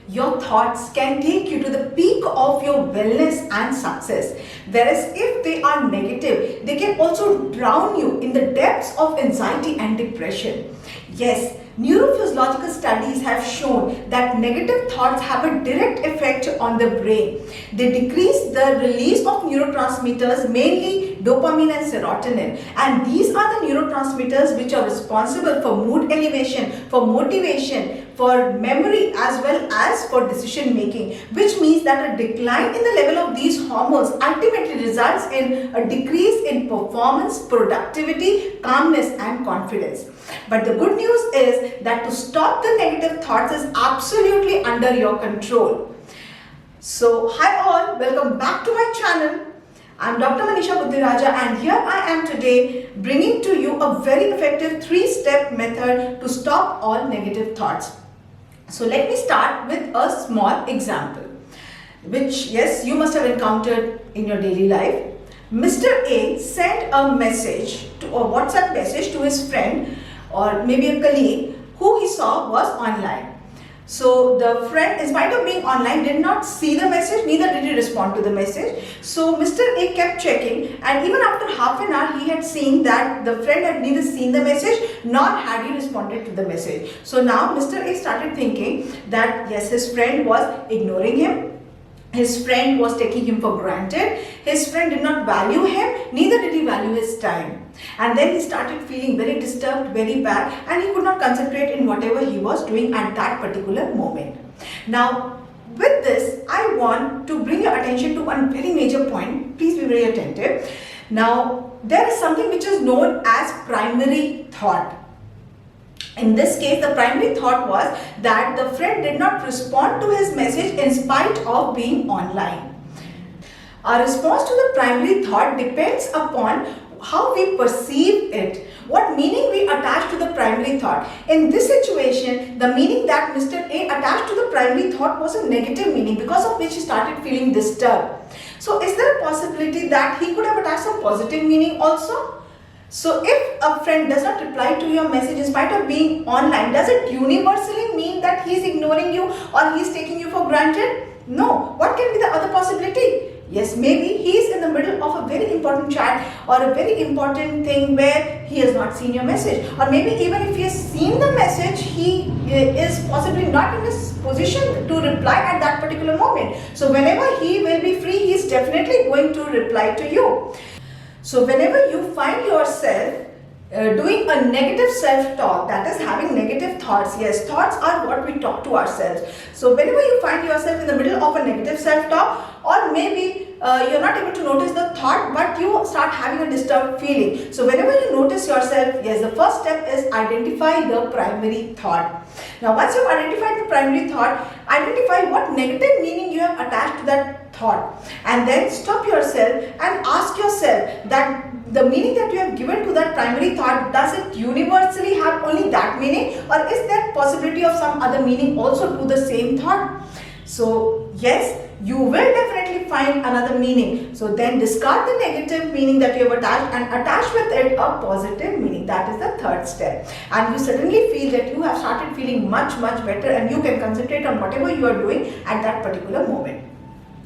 your thoughts can take you to the peak of your wellness and success. Whereas if they are negative, they can also drown you in the depths of anxiety and depression. Yes, neurophysiological studies have shown that negative thoughts have a direct effect on the brain. They decrease the release of neurotransmitters, mainly dopamine and serotonin. And these are the neurotransmitters which are responsible for mood elevation, for motivation, for memory as well as for decision making, which means that a decline in the level of these hormones ultimately results in a decrease in performance, productivity, calmness and confidence. But the good news is that to stop the negative thoughts is absolutely under your control. So hi all, welcome back to my channel. I'm Dr. Manisha Buddhiraja and here I am today bringing to you a very effective 3-step method to stop all negative thoughts. So let me start with a small example, which yes, you must have encountered in your daily life. Mr. A sent a message, a WhatsApp message to his friend or maybe a colleague who he saw was online. So the friend, in spite of being online, did not see the message, neither did he respond to the message. So Mr. A kept checking, and even after half an hour, he had seen that the friend had neither seen the message nor had he responded to the message. So now Mr. A started thinking that yes, his friend was ignoring him. His friend was taking him for granted. His friend did not value him, neither did he value his time. And then he started feeling very disturbed, very bad, and he could not concentrate in whatever he was doing at that particular moment. Now, with this, I want to bring your attention to one very major point. Please be very attentive. Now, there is something which is known as primary thought. In this case, the primary thought was that the friend did not respond to his message in spite of being online. Our response to the primary thought depends upon how we perceive it, what meaning we attach to the primary thought. In this situation, the meaning that Mr. A attached to the primary thought was a negative meaning, because of which he started feeling disturbed. So is there a possibility that he could have attached some positive meaning also? So if a friend does not reply to your message in spite of being online, does it universally mean that he is ignoring you or he is taking you for granted? No. What can be the other possibility? Yes, maybe he is in the middle of a very important chat or a very important thing where he has not seen your message. Or maybe even if he has seen the message, he is possibly not in a position to reply at that particular moment. So whenever he will be free, he is definitely going to reply to you. So whenever you find yourself doing a negative self-talk, that is having negative thoughts, yes, thoughts are what we talk to ourselves. So whenever you find yourself in the middle of a negative self-talk, or maybe you're not able to notice the thought, but you start having a disturbed feeling. So whenever you notice yourself, yes, the first step is identify the primary thought. Now once you've identified the primary thought, identify what negative meaning you have attached to that thought, and then stop yourself and ask yourself that the meaning that you have given to that primary thought, does it universally have only that meaning, or is there possibility of some other meaning also to the same thought? So yes, you will definitely find another meaning. So then discard the negative meaning that you have attached and attach with it a positive meaning. That is the third step. And you suddenly feel that you have started feeling much better and you can concentrate on whatever you are doing at that particular moment.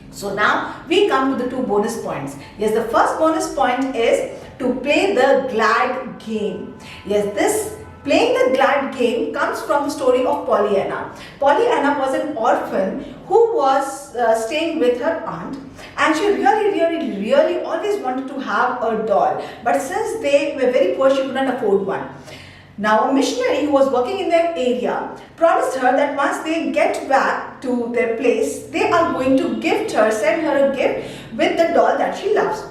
So now we come to the 2 bonus points. Yes, the first bonus point is to play the glad game. Yes, this playing the glad game comes from the story of Pollyanna. Pollyanna was an orphan who was staying with her aunt, and she really always wanted to have a doll. But since they were very poor, she could not afford one. Now a missionary who was working in their area promised her that once they get back to their place, they are going to send her a gift with the doll that she loves.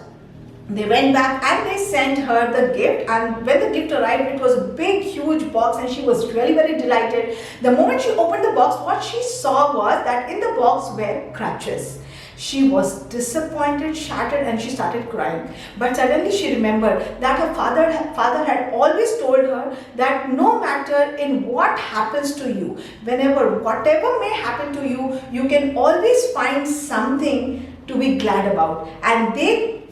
They went back and they sent her the gift, and when the gift arrived, it was a big huge box and she was really very delighted. The moment she opened the box, what she saw was that in the box were crutches. She was disappointed, shattered, and she started crying. But suddenly she remembered that her father had always told her that no matter in what happens to you, whatever may happen to you, you can always find something to be glad about. And they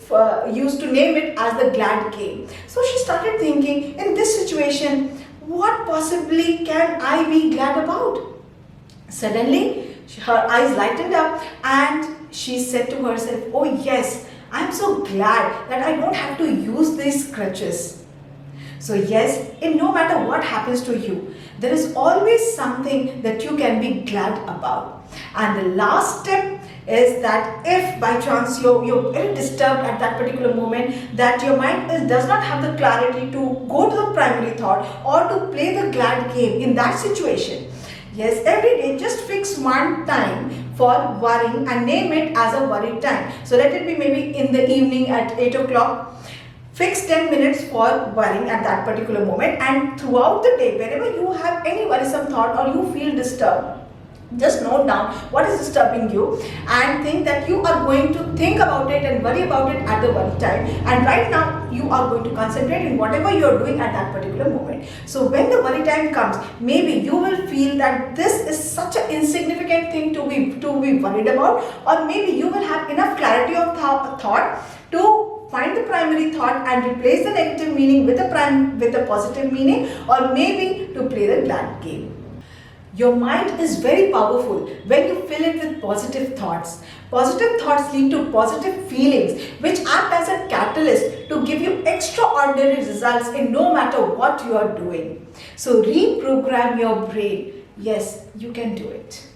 used to name it as the glad game. So she started thinking, in this situation, what possibly can I be glad about? Suddenly, Her eyes lightened up and she said to herself, oh yes, I'm so glad that I don't have to use these crutches. So yes, in no matter what happens to you, there is always something that you can be glad about. And the last step is that if by chance you're very disturbed at that particular moment, that your mind does not have the clarity to go to the primary thought or to play the glad game in that situation. Yes, every day just fix one time for worrying and name it as a worry time. So let it be maybe in the evening at 8 o'clock. Fix 10 minutes for worrying at that particular moment, and throughout the day, wherever you have any worrisome thought or you feel disturbed, just note down what is disturbing you and think that you are going to think about it and worry about it at the worry time, and right now you are going to concentrate in whatever you are doing at that particular moment. So when the worry time comes, maybe you will feel that this is such an insignificant thing to be worried about, or maybe you will have enough clarity of thought to find the primary thought and replace the negative meaning with a positive meaning, or maybe to play the glad game. Your mind is very powerful when you fill it with positive thoughts. Positive thoughts lead to positive feelings, which act as a catalyst to give you extraordinary results in no matter what you are doing. So reprogram your brain. Yes, you can do it.